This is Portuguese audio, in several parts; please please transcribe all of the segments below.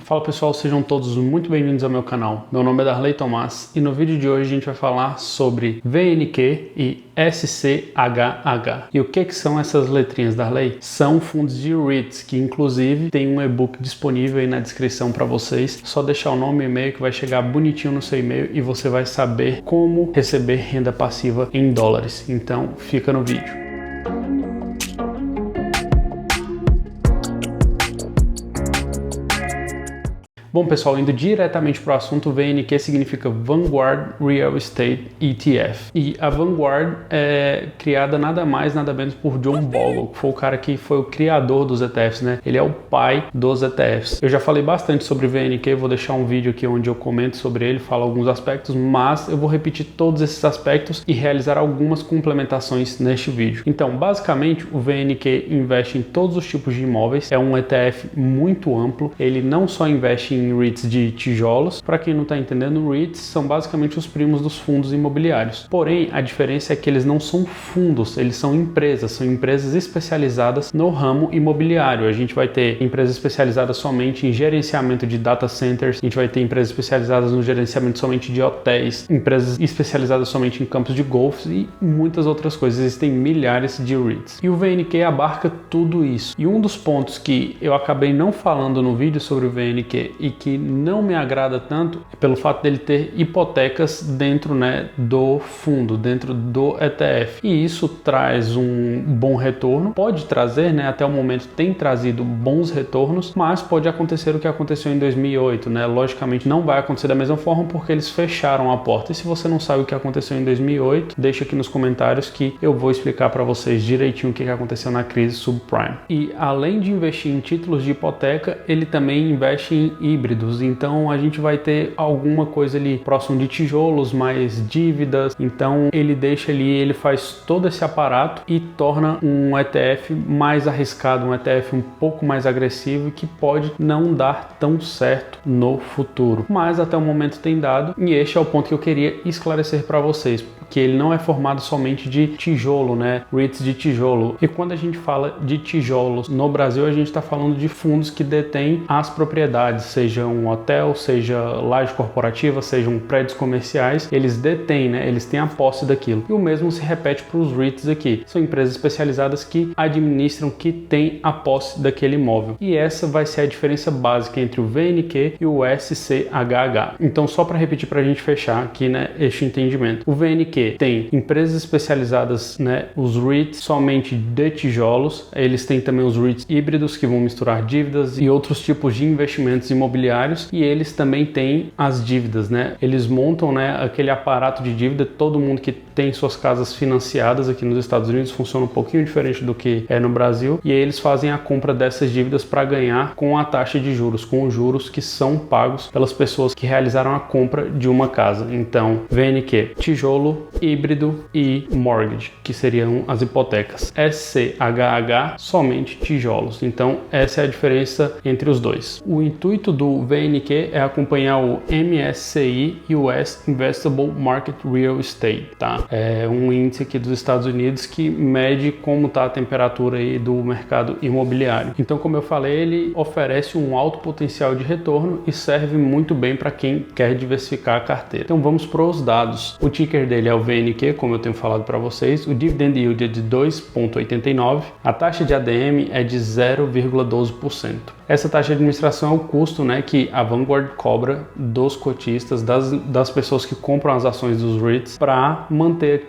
Fala pessoal, sejam todos muito bem-vindos ao meu canal. Meu nome é Darley Tomás e no vídeo de hoje a gente vai falar sobre VNQ e SCHH. E o que são essas letrinhas, Darley? São fundos de REITs, que inclusive tem um e-book disponível aí na descrição para vocês. Só deixar o nome e e-mail que vai chegar bonitinho no seu e-mail e você vai saber como receber renda passiva em dólares. Então fica no vídeo. Bom pessoal, indo diretamente para o assunto, VNQ significa Vanguard Real Estate ETF. E a Vanguard é criada nada mais, nada menos por John Bogle, que foi o cara que foi o criador dos ETFs, né? Ele é o pai dos ETFs. Eu já falei bastante sobre VNQ, vou deixar um vídeo aqui onde eu comento sobre ele, falo alguns aspectos, mas eu vou repetir todos esses aspectos e realizar algumas complementações neste vídeo. Então, basicamente, o VNQ investe em todos os tipos de imóveis, é um ETF muito amplo, ele não só investe em REITs de tijolos. Para quem não está entendendo, REITs são basicamente os primos dos fundos imobiliários. Porém, a diferença é que eles não são fundos, eles são empresas especializadas no ramo imobiliário. A gente vai ter empresas especializadas somente em gerenciamento de data centers, a gente vai ter empresas especializadas no gerenciamento somente de hotéis, empresas especializadas somente em campos de golfe e muitas outras coisas. Existem milhares de REITs. E o VNQ abarca tudo isso. E um dos pontos que eu acabei não falando no vídeo sobre o VNQ e que não me agrada tanto é pelo fato dele ter hipotecas dentro, né, do fundo, dentro do ETF. E isso traz um bom retorno, pode trazer, né, até o momento tem trazido bons retornos, mas pode acontecer o que aconteceu em 2008, né? Logicamente não vai acontecer da mesma forma porque eles fecharam a porta. E se você não sabe o que aconteceu em 2008, deixa aqui nos comentários que eu vou explicar para vocês direitinho o que aconteceu na crise subprime. E além de investir em títulos de hipoteca, ele também investe em híbridos, então a gente vai ter alguma coisa ali próximo de tijolos, mais dívidas, então ele deixa ali, ele faz todo esse aparato e torna um ETF mais arriscado, um ETF um pouco mais agressivo que pode não dar tão certo no futuro, mas até o momento tem dado, e este é o ponto que eu queria esclarecer para vocês, que ele não é formado somente de tijolo, né? REITs de tijolo. E quando a gente fala de tijolos no Brasil, a gente está falando de fundos que detêm as propriedades, seja um hotel, seja laje corporativa, sejam prédios comerciais, eles detêm, né? Eles têm a posse daquilo. E o mesmo se repete para os REITs aqui. São empresas especializadas que administram, que têm a posse daquele imóvel. E essa vai ser a diferença básica entre o VNQ e o SCHH. Então, só para repetir para a gente fechar aqui, né, este entendimento. O VNQ tem empresas especializadas, né, os REITs somente de tijolos, eles têm também os REITs híbridos que vão misturar dívidas e outros tipos de investimentos imobiliários, e eles também têm as dívidas, né? Eles montam, né, aquele aparato de dívida. Todo mundo que tem suas casas financiadas aqui nos Estados Unidos funciona um pouquinho diferente do que é no Brasil, e aí eles fazem a compra dessas dívidas para ganhar com a taxa de juros, com os juros que são pagos pelas pessoas que realizaram a compra de uma casa. Então, VNQ, tijolo, híbrido e mortgage, que seriam as hipotecas. SCHH, somente tijolos. Então, essa é a diferença entre os dois. O intuito do VNQ é acompanhar o MSCI US Investable Market Real Estate, tá? É um índice aqui dos Estados Unidos que mede como está a temperatura aí do mercado imobiliário. Então, como eu falei, ele oferece um alto potencial de retorno e serve muito bem para quem quer diversificar a carteira. Então, vamos para os dados. O ticker dele é o VNQ, como eu tenho falado para vocês. O dividend yield é de 2,89%. A taxa de ADM é de 0,12%. Essa taxa de administração é o custo, né, que a Vanguard cobra dos cotistas, das pessoas que compram as ações dos REITs para manter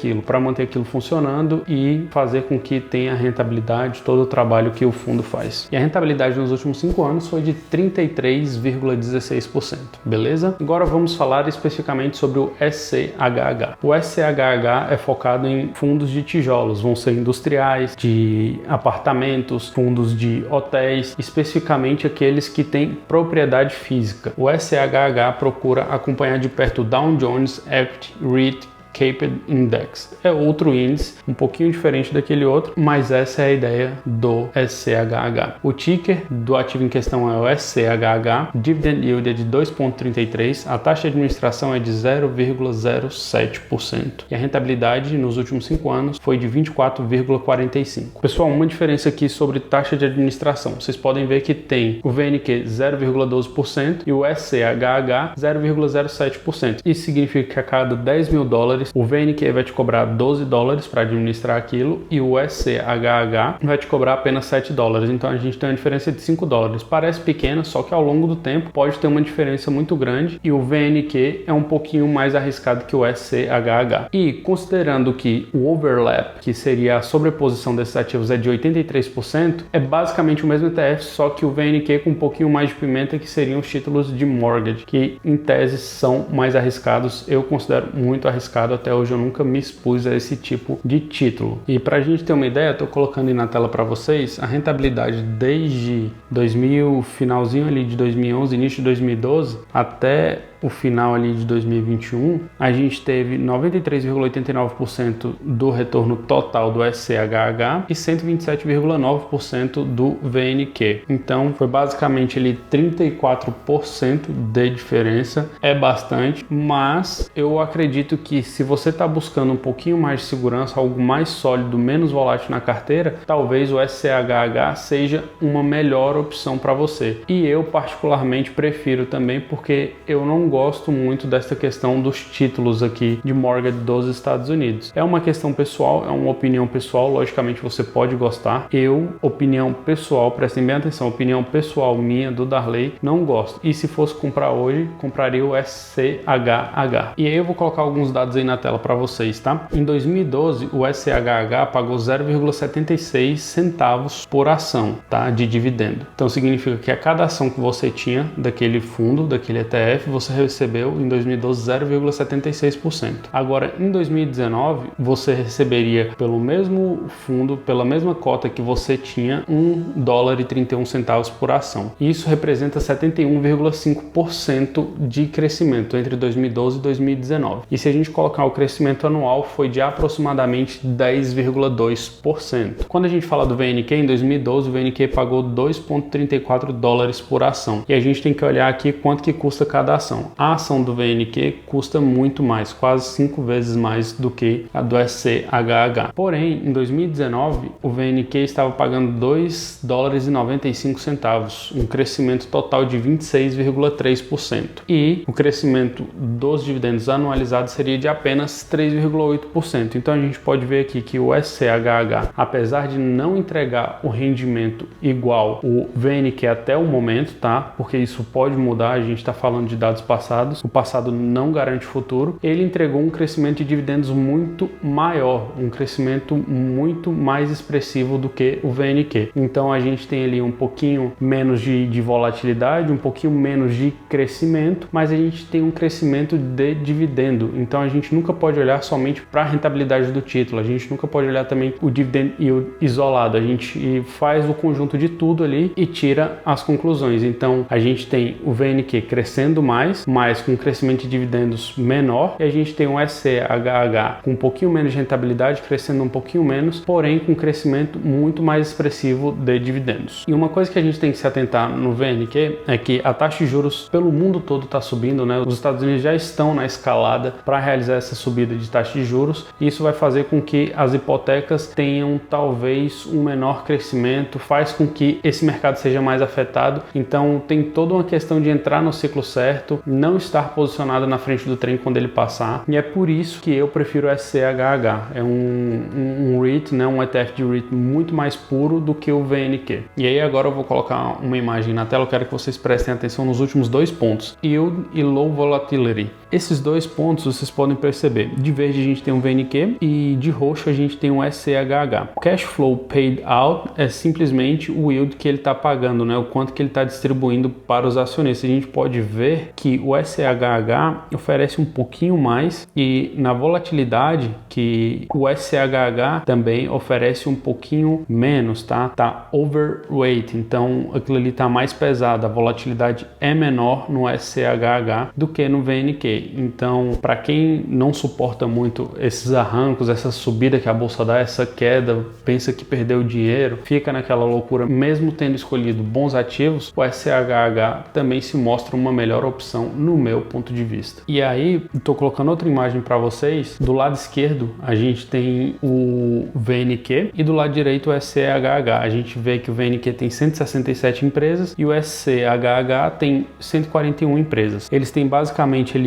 aquilo funcionando e fazer com que tenha rentabilidade, todo o trabalho que o fundo faz. E a rentabilidade nos últimos 5 anos foi de 33,16%, beleza? Agora vamos falar especificamente sobre o SCHH. O SCHH é focado em fundos de tijolos, vão ser industriais, de apartamentos, fundos de hotéis, especificamente aqueles que têm propriedade física. O SCHH procura acompanhar de perto o Dow Jones Equity REIT Caped Index. É outro índice, um pouquinho diferente daquele outro, mas essa é a ideia do SCHH. O ticker do ativo em questão é o SCHH, Dividend Yield é de 2,33%, a taxa de administração é de 0,07% e a rentabilidade nos últimos 5 anos foi de 24,45%. Pessoal, uma diferença aqui sobre taxa de administração. Vocês podem ver que tem o VNQ 0,12% e o SCHH 0,07%. Isso significa que a cada 10 mil dólares o VNQ vai te cobrar 12 dólares para administrar aquilo e o SCHH vai te cobrar apenas 7 dólares. Então a gente tem uma diferença de 5 dólares. Parece pequena, só que ao longo do tempo pode ter uma diferença muito grande e o VNQ é um pouquinho mais arriscado que o SCHH. E considerando que o overlap, que seria a sobreposição desses ativos, é de 83%, é basicamente o mesmo ETF, só que o VNQ com um pouquinho mais de pimenta, que seriam os títulos de mortgage, que em tese são mais arriscados. Eu considero muito arriscado, até hoje eu nunca me expus a esse tipo de título. E para a gente ter uma ideia, estou colocando aí na tela para vocês a rentabilidade desde 2000, finalzinho ali de 2011, início de 2012, até o final ali de 2021, a gente teve 93,89% do retorno total do SCHH e 127,9% do VNQ. Então foi basicamente ali 34% de diferença, é bastante, mas eu acredito que se você está buscando um pouquinho mais de segurança, algo mais sólido, menos volátil na carteira, talvez o SCHH seja uma melhor opção para você. E eu particularmente prefiro também, porque eu não gosto muito dessa questão dos títulos aqui de mortgage dos Estados Unidos. É uma questão pessoal, é uma opinião pessoal, logicamente você pode gostar. Eu, opinião pessoal, prestem bem atenção, opinião pessoal minha, do Darley, não gosto. E se fosse comprar hoje, compraria o SCHH. E aí eu vou colocar alguns dados aí na tela para vocês, tá? Em 2012, o SCHH pagou 0,76 centavos por ação, tá? De dividendo. Então significa que a cada ação que você tinha daquele fundo, daquele ETF, você recebeu em 2012 0,76%. Agora, em 2019, você receberia pelo mesmo fundo, pela mesma cota que você tinha, $1,31 por ação. Isso representa 71,5% de crescimento entre 2012 e 2019. E se a gente colocar o crescimento anual, foi de aproximadamente 10,2%. Quando a gente fala do VNQ, em 2012 o VNQ pagou $2,34 por ação. E a gente tem que olhar aqui quanto que custa cada ação. A ação do VNQ custa muito mais, quase 5 vezes mais do que a do SCHH. Porém, em 2019, o VNQ estava pagando $2,95, um crescimento total de 26,3%. E o crescimento dos dividendos anualizados seria de apenas 3,8%. Então a gente pode ver aqui que o SCHH, apesar de não entregar o rendimento igual o VNQ até o momento, tá? Porque isso pode mudar, a gente está falando de dados passados, o passado não garante o futuro, ele entregou um crescimento de dividendos muito maior, um crescimento muito mais expressivo do que o VNQ. Então a gente tem ali um pouquinho menos de volatilidade, um pouquinho menos de crescimento, mas a gente tem um crescimento de dividendo. Então a gente nunca pode olhar somente para a rentabilidade do título, a gente nunca pode olhar também o dividend yield isolado, a gente faz o conjunto de tudo ali e tira as conclusões. Então a gente tem o VNQ crescendo mais com um crescimento de dividendos menor, e a gente tem um SCHH com um pouquinho menos de rentabilidade, crescendo um pouquinho menos, porém com um crescimento muito mais expressivo de dividendos. E uma coisa que a gente tem que se atentar no VNQ é que a taxa de juros pelo mundo todo está subindo, né? Os Estados Unidos já estão na escalada para realizar essa subida de taxa de juros, e isso vai fazer com que as hipotecas tenham talvez um menor crescimento, faz com que esse mercado seja mais afetado. Então tem toda uma questão de entrar no ciclo certo, não estar posicionado na frente do trem quando ele passar, e é por isso que eu prefiro o SCHH. É um REIT, né, um ETF de REIT muito mais puro do que o VNQ. E aí agora eu vou colocar uma imagem na tela, eu quero que vocês prestem atenção nos últimos dois pontos, Yield e Low Volatility. Esses dois pontos vocês podem perceber, de verde a gente tem um VNQ e de roxo a gente tem um SCHH. O Cash Flow Paid Out é simplesmente o yield que ele está pagando, né, o quanto que ele está distribuindo para os acionistas. A gente pode ver que o SCHH oferece um pouquinho mais, e na volatilidade que o SCHH também oferece um pouquinho menos, tá? Tá overweight, então aquilo ali tá mais pesado, a volatilidade é menor no SCHH do que no VNQ. Então, para quem não suporta muito esses arrancos, essa subida que a bolsa dá, essa queda, pensa que perdeu dinheiro, fica naquela loucura, mesmo tendo escolhido bons ativos, o SCHH também se mostra uma melhor opção no meu ponto de vista. E aí, estou colocando outra imagem para vocês. Do lado esquerdo, a gente tem o VNQ e do lado direito o SCHH. A gente vê que o VNQ tem 167 empresas e o SCHH tem 141 empresas. Eles têm basicamente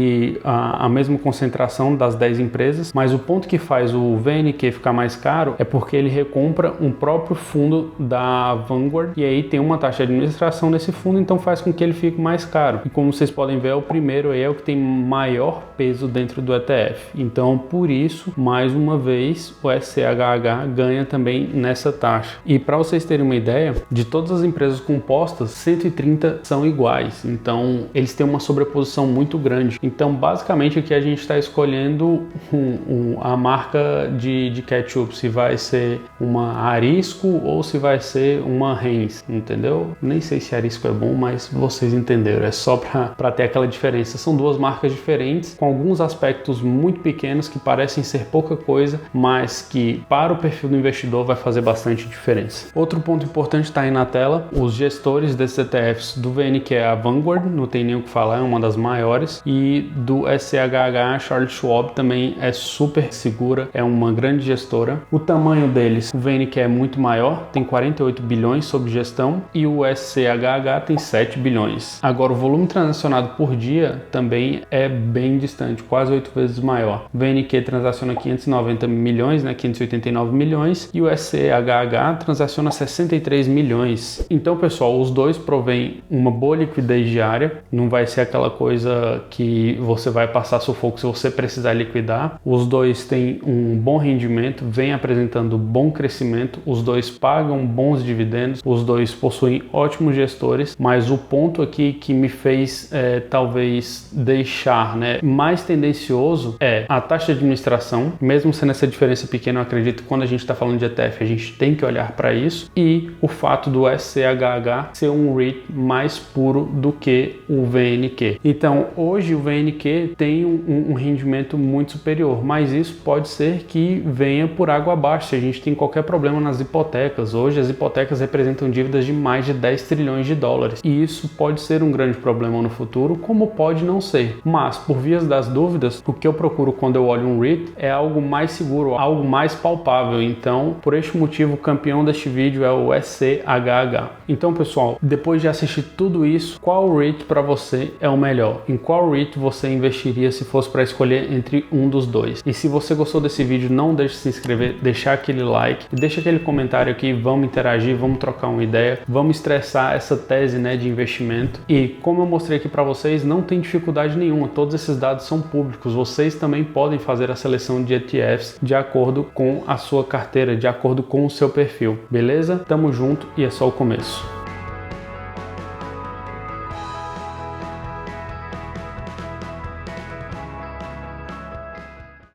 a mesma concentração das 10 empresas, mas o ponto que faz o VNQ ficar mais caro é porque ele recompra um próprio fundo da Vanguard e aí tem uma taxa de administração nesse fundo, então faz com que ele fique mais caro. E como vocês podem ver, o primeiro aí é o que tem maior peso dentro do ETF. Então, por isso, mais uma vez, o SCHH ganha também nessa taxa. E para vocês terem uma ideia, de todas as empresas compostas, 130 são iguais. Então, eles têm uma sobreposição muito grande. Então, basicamente, aqui a gente está escolhendo a marca de ketchup, se vai ser uma Arisco ou se vai ser uma Heinz, entendeu? Nem sei se Arisco é bom, mas vocês entenderam. É só para ter aquela diferença. São duas marcas diferentes, com alguns aspectos muito pequenos que parecem ser pouca coisa, mas que para o perfil do investidor vai fazer bastante diferença. Outro ponto importante está aí na tela, os gestores desses ETFs do VNQ é a Vanguard, não tem nem o que falar, é uma das maiores, e do SCHH, Charles Schwab também é super segura, é uma grande gestora. O tamanho deles, o VNQ é muito maior, tem 48 bilhões sob gestão e o SCHH tem 7 bilhões. Agora, o volume transacionado por dia também é bem distante, quase 8 vezes maior. O VNQ transaciona 590 milhões, 589 milhões, e o SCHH transaciona 63 milhões. Então, pessoal, os dois provêm uma boa liquidez diária, não vai ser aquela coisa que você vai passar sufoco se você precisar liquidar. Os dois têm um bom rendimento, vem apresentando bom crescimento, os dois pagam bons dividendos, os dois possuem ótimos gestores, mas o ponto aqui que me fez talvez deixar mais tendencioso é a taxa de administração. Mesmo sendo essa diferença pequena, eu acredito que quando a gente está falando de ETF, a gente tem que olhar para isso, e o fato do SCHH ser um REIT mais puro do que o VNQ. Então, hoje o VNQ tem um rendimento muito superior, mas isso pode ser que venha por água abaixo se a gente tem qualquer problema nas hipotecas. Hoje as hipotecas representam dívidas de mais de 10 trilhões de dólares e isso pode ser um grande problema no futuro, como pode não ser. Mas, por vias das dúvidas, o que eu procuro quando eu olho um REIT é algo mais seguro, algo mais palpável. Então, por este motivo, o campeão deste vídeo é o SCHH. Então, pessoal, depois de assistir tudo isso, qual REIT para você é o melhor? Em qual REIT você investiria se fosse para escolher entre um dos dois? E se você gostou desse vídeo, não deixe de se inscrever, deixar aquele like e deixa aquele comentário aqui, vamos interagir, vamos trocar uma ideia, vamos estressar essa tese de investimento. E como eu mostrei aqui para vocês, não tem dificuldade nenhuma, todos esses dados são públicos, vocês também podem fazer a seleção de ETFs de acordo com a sua carteira, de acordo com o seu perfil, beleza? Tamo junto e é só o começo.